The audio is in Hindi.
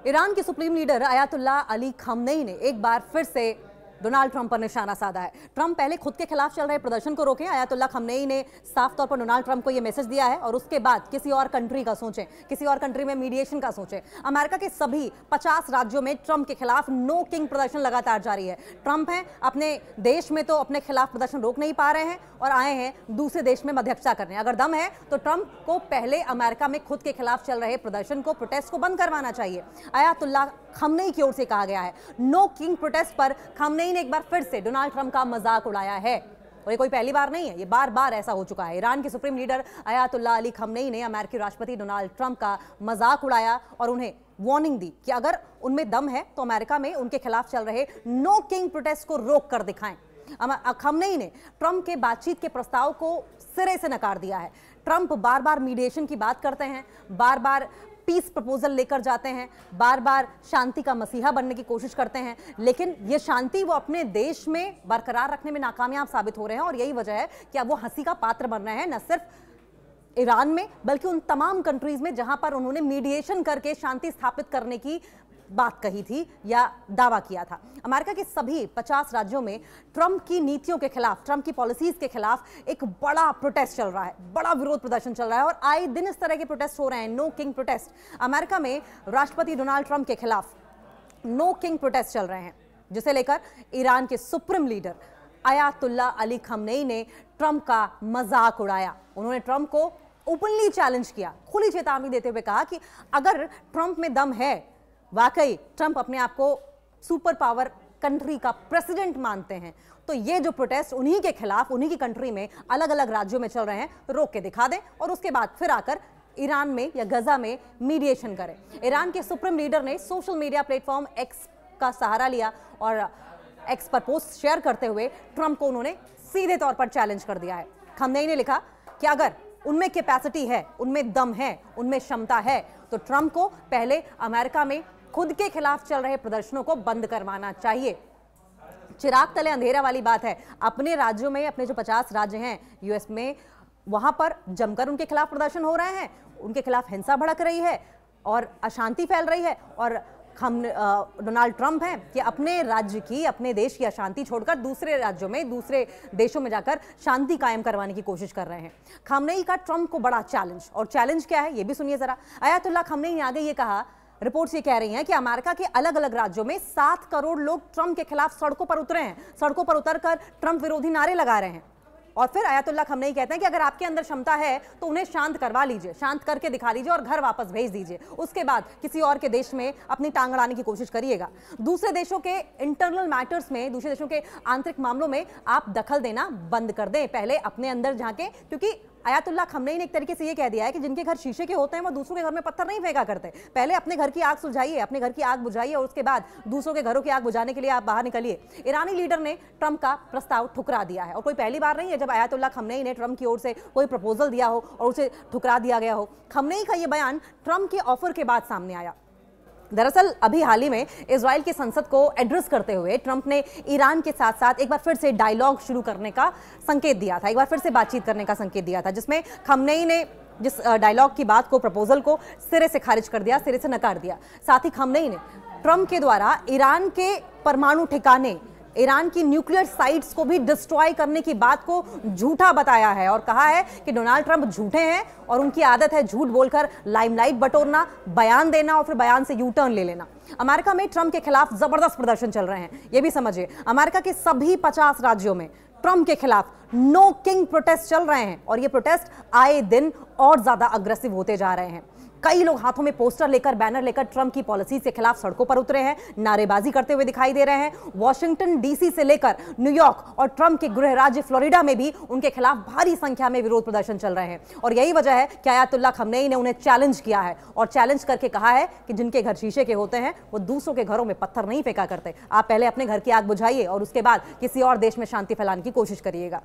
ईरान के सुप्रीम लीडर अयातुल्लाह अली खamenei ने एक बार फिर से डोनाल्ड ट्रंप पर निशाना साधा है। ट्रंप पहले खुद के खिलाफ चल रहे प्रदर्शन को रोकें। अयातुल्लाह खamenei ने साफ तौर पर डोनाल्ड ट्रंप को यह मैसेज दिया है और उसके बाद किसी और कंट्री का सोचें, किसी और कंट्री में मीडिएशन का सोचें। अमेरिका के सभी 50 राज्यों में ट्रंप के खिलाफ नो किंग प्रदर्शन लगातार जारी है। ट्रंप हैं अपने देश में तो अपने खिलाफ प्रदर्शन रोक नहीं पा रहे हैं और आए हैं दूसरे देश में मध्यस्थता करने। अगर दम है तो ट्रंप को पहले अमेरिका में खुद के खिलाफ चल रहे प्रदर्शन को, प्रोटेस्ट को बंद करवाना चाहिए। अयातुल्लाह खamenei की ओर से कहा गया है। नो किंग प्रोटेस्ट पर खamenei ने एक बार फिर से डोनाल्ड ट्रंप का मजाक उड़ाया है और ये कोई पहली बार नहीं है, ये बार बार ऐसा हो चुका है। ईरान के सुप्रीम लीडर अयातुल्लाह अली खamenei ने अमेरिकी राष्ट्रपति डोनाल्ड ट्रंप का मजाक उड़ाया और उन्हें वार्निंग दी कि अगर उनमें दम है तो अमेरिका में उनके खिलाफ चल रहे नो किंग प्रोटेस्ट को रोक कर दिखाएं। खamenei ने ट्रंप के बातचीत के प्रस्ताव को सिरे से नकार दिया है। ट्रंप बार बार मीडिएशन की बात करते हैं, बार बार पीस प्रपोजल लेकर जाते हैं, बार बार शांति का मसीहा बनने की कोशिश करते हैं, लेकिन ये शांति वो अपने देश में बरकरार रखने में नाकामयाब साबित हो रहे हैं और यही वजह है कि अब वो हंसी का पात्र बन रहे हैं, न सिर्फ ईरान में बल्कि उन तमाम कंट्रीज में जहां पर उन्होंने मीडिएशन करके शांति स्थापित करने की बात कही थी या दावा किया था। अमेरिका के सभी 50 राज्यों में ट्रंप की नीतियों के खिलाफ, ट्रंप की पॉलिसीज के खिलाफ एक बड़ा प्रोटेस्ट चल रहा है, बड़ा विरोध प्रदर्शन चल रहा है और आए दिन इस तरह के प्रोटेस्ट हो रहे हैं, नो किंग प्रोटेस्ट। अमेरिका में राष्ट्रपति डोनाल्ड ट्रंप के खिलाफ नो किंग प्रोटेस्ट चल रहे हैं, जिसे लेकर ईरान के सुप्रीम लीडर अयातुल्लाह अली खamenei ने ट्रंप का मजाक उड़ाया। उन्होंने ट्रंप को ओपनली चैलेंज किया, खुली चेतावनी देते हुए कहा कि अगर ट्रंप में दम है, वाकई ट्रंप अपने आप को सुपर पावर कंट्री का प्रेसिडेंट मानते हैं, तो ये जो प्रोटेस्ट उन्हीं के खिलाफ, उन्हीं की कंट्री में अलग अलग राज्यों में चल रहे हैं, रोक के दिखा दें और उसके बाद फिर आकर ईरान में या गजा में मीडिएशन करें। ईरान के सुप्रीम लीडर ने सोशल मीडिया प्लेटफॉर्म एक्स का सहारा लिया और एक्स पर पोस्ट शेयर करते हुए ट्रंप को उन्होंने सीधे तौर पर चैलेंज कर दिया है। खamenei ने लिखा कि अगर उनमें कैपेसिटी है, उनमें दम है, उनमें क्षमता है, तो ट्रंप को पहले अमेरिका में खुद के खिलाफ चल रहे प्रदर्शनों को बंद करवाना चाहिए। चिराग तले अंधेरा वाली बात है। अपने राज्यों में, अपने जो 50 राज्य हैं यूएस में, वहां पर जमकर उनके खिलाफ प्रदर्शन हो रहे हैं, उनके खिलाफ हिंसा भड़क रही है और अशांति फैल रही है और डोनाल्ड ट्रंप हैं कि अपने राज्य की, अपने देश की अशांति छोड़कर दूसरे राज्यों में, दूसरे देशों में जाकर शांति कायम करवाने की कोशिश कर रहे हैं। खamenei का ट्रंप को बड़ा चैलेंज, और चैलेंज क्या है ये भी सुनिए जरा। अयातुल्लाह खamenei ने आगे ये कहा, रिपोर्ट्स ये कह रही हैं कि अमेरिका के अलग अलग राज्यों में 7 करोड़ लोग ट्रंप के खिलाफ सड़कों पर उतरे हैं, सड़कों पर उतरकर ट्रंप विरोधी नारे लगा रहे हैं। और फिर अयातुल्लाह खamenei कहते हैं कि अगर आपके अंदर क्षमता है तो उन्हें शांत करवा लीजिए, शांत करके दिखा लीजिए और घर वापस भेज दीजिए। उसके बाद किसी और के देश में अपनी टांग अड़ाने की कोशिश करिएगा। दूसरे देशों के इंटरनल मैटर्स में, दूसरे देशों के आंतरिक मामलों में आप दखल देना बंद कर दें, पहले अपने अंदर झांके। क्योंकि अयातुल्लाह खamenei ने एक तरीके से ये कह दिया है कि जिनके घर शीशे के होते हैं वो दूसरों के घर में पत्थर नहीं फेंका करते। पहले अपने घर की आग सुलझाइए, अपने घर की आग बुझाइए और उसके बाद दूसरों के घरों की आग बुझाने के लिए आप बाहर निकलिए। ईरानी लीडर ने ट्रंप का प्रस्ताव ठुकरा दिया है और कोई पहली बार नहीं है जब अयातुल्लाह खamenei ने ट्रंप की ओर से कोई प्रपोजल दिया हो और उसे ठुकरा दिया गया हो। खamenei का ये बयान ट्रंप के ऑफर के बाद सामने आया। दरअसल अभी हाल ही में इजराइल की संसद को एड्रेस करते हुए ट्रंप ने ईरान के साथ साथ एक बार फिर से डायलॉग शुरू करने का संकेत दिया था, एक बार फिर से बातचीत करने का संकेत दिया था, जिसमें खamenei ने जिस डायलॉग की बात को, प्रपोजल को सिरे से खारिज कर दिया, सिरे से नकार दिया। साथ ही खamenei ने ट्रंप के द्वारा ईरान के परमाणु ठिकाने, ईरान की न्यूक्लियर साइट्स को भी डिस्ट्रॉय करने की बात को झूठा बताया है और कहा है कि डोनाल्ड ट्रंप झूठे हैं और उनकी आदत है झूठ बोलकर लाइमलाइट बटोरना, बयान देना और फिर बयान से यू टर्न ले लेना। अमेरिका में ट्रंप के खिलाफ जबरदस्त प्रदर्शन चल रहे हैं, ये भी समझिए। अमेरिका के सभी 50 राज्यों में ट्रंप के खिलाफ नो किंग प्रोटेस्ट चल रहे हैं और ये प्रोटेस्ट आए दिन और ज्यादा अग्रेसिव होते जा रहे हैं। कई लोग हाथों में पोस्टर लेकर, बैनर लेकर ट्रंप की पॉलिसी के खिलाफ सड़कों पर उतरे हैं, नारेबाजी करते हुए दिखाई दे रहे हैं। वॉशिंगटन डीसी से लेकर न्यूयॉर्क और ट्रंप के गृह राज्य फ्लोरिडा में भी उनके खिलाफ भारी संख्या में विरोध प्रदर्शन चल रहे हैं और यही वजह है कि अयातुल्लाह खamenei ने उन्हें चैलेंज किया है और चैलेंज करके कहा है कि जिनके घर शीशे के होते हैं वो दूसरों के घरों में पत्थर नहीं फेंका करते। आप पहले अपने घर की आग बुझाइए और उसके बाद किसी और देश में शांति फैलाने की कोशिश करिएगा।